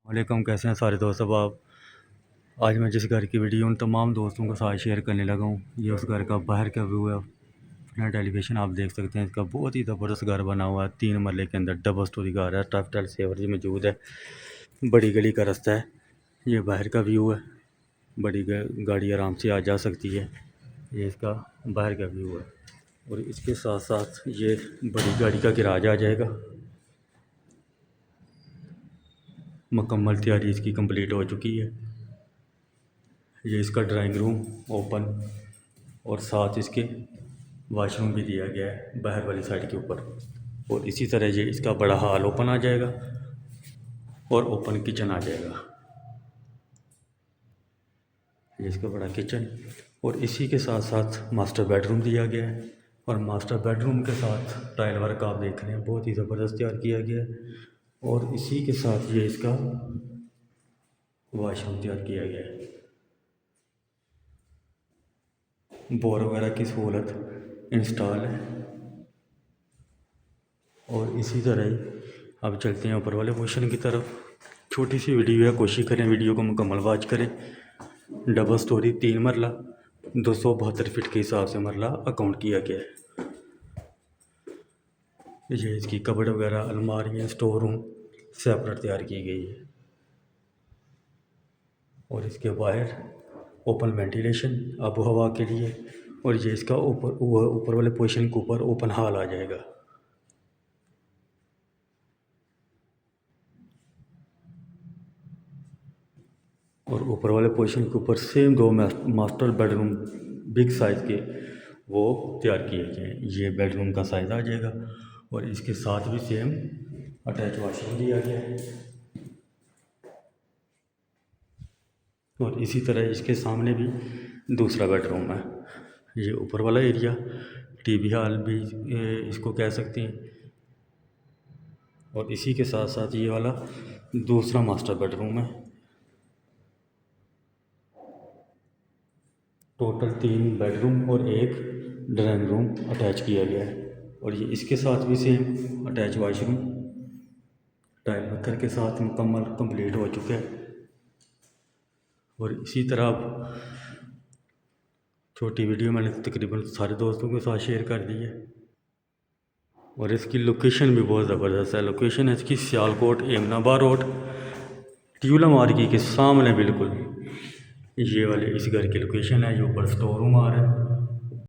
वालेकुम, कैसे हैं सारे दोस्त। अब आप आज मैं जिस घर की वीडियो उन तमाम दोस्तों के साथ शेयर करने लगा हूँ, ये उस घर का बाहर का व्यू है। फ्रंट एलिवेशन आप देख सकते हैं। इसका बहुत ही ज़बरदस्त घर बना हुआ है। 3 मरले के अंदर डबल स्टोरी घर है। टफ्टल सेवर जी मौजूद है। बड़ी गली का रास्ता है। ये बाहर का व्यू है। बड़ी गाड़ी आराम से आ जा सकती है। ये इसका बाहर का व्यू है। और इसके साथ साथ ये बड़ी गाड़ी का गिराज आ जाएगा। मुकम्मल तैयारी इसकी कंप्लीट हो चुकी है। ये इसका ड्राइंग रूम ओपन और साथ इसके वाशरूम भी दिया गया है बाहर वाली साइड के ऊपर। और इसी तरह ये इसका बड़ा हॉल ओपन आ जाएगा और ओपन किचन आ जाएगा। ये इसका बड़ा किचन और इसी के साथ साथ मास्टर बेडरूम दिया गया है। और मास्टर बेडरूम के साथ टाइल वर्क आप देख रहे हैं, बहुत ही ज़बरदस्त तैयार किया गया है। और इसी के साथ ये इसका वाशरूम तैयार किया गया है। बोर वगैरह की सहूलत इंस्टॉल है। और इसी तरह ही अब चलते हैं ऊपर वाले पोर्शन की तरफ। छोटी सी वीडियो है, कोशिश करें वीडियो को मुकम्मल वॉच करें। डबल स्टोरी 3 मरला 272 फीट के हिसाब से मरला अकाउंट किया गया है। ये इसकी कबर्ड वगैरह, अलमारियाँ, स्टोर रूम सेपरेट तैयार की गई है। और इसके बाहर ओपन वेंटिलेशन आबो हवा के लिए। और ये इसका ऊपर वाले पोर्शन के ऊपर ओपन हॉल आ जाएगा। और ऊपर वाले पोर्शन के ऊपर same 2 master bedroom big size के वो तैयार किए गए हैं। ये बेडरूम का साइज़ आ जाएगा। और इसके साथ भी सेम अटैच वाशरूम दिया गया है। और इसी तरह इसके सामने भी दूसरा बेडरूम है। ये ऊपर वाला एरिया टीवी हॉल भी इसको कह सकते हैं। और इसी के साथ साथ ये वाला दूसरा मास्टर बेडरूम है। टोटल 3 बेडरूम और 1 ड्राइंग रूम अटैच किया गया है। और ये इसके साथ भी सेम अटैच वाशरूम टाइल पत्थर के साथ मुकम्मल कंप्लीट हो चुका है। और इसी तरह अब छोटी वीडियो मैंने तकरीबन सारे दोस्तों के साथ शेयर कर दी है। और इसकी लोकेशन भी बहुत ज़बरदस्त है। लोकेशन है इसकी सियालकोट एमनाबाद रोड ट्यूला मार्गी के सामने बिल्कुल ये वाले इस घर की लोकेशन है। ये ऊपर स्टोर रूम आ रहा है।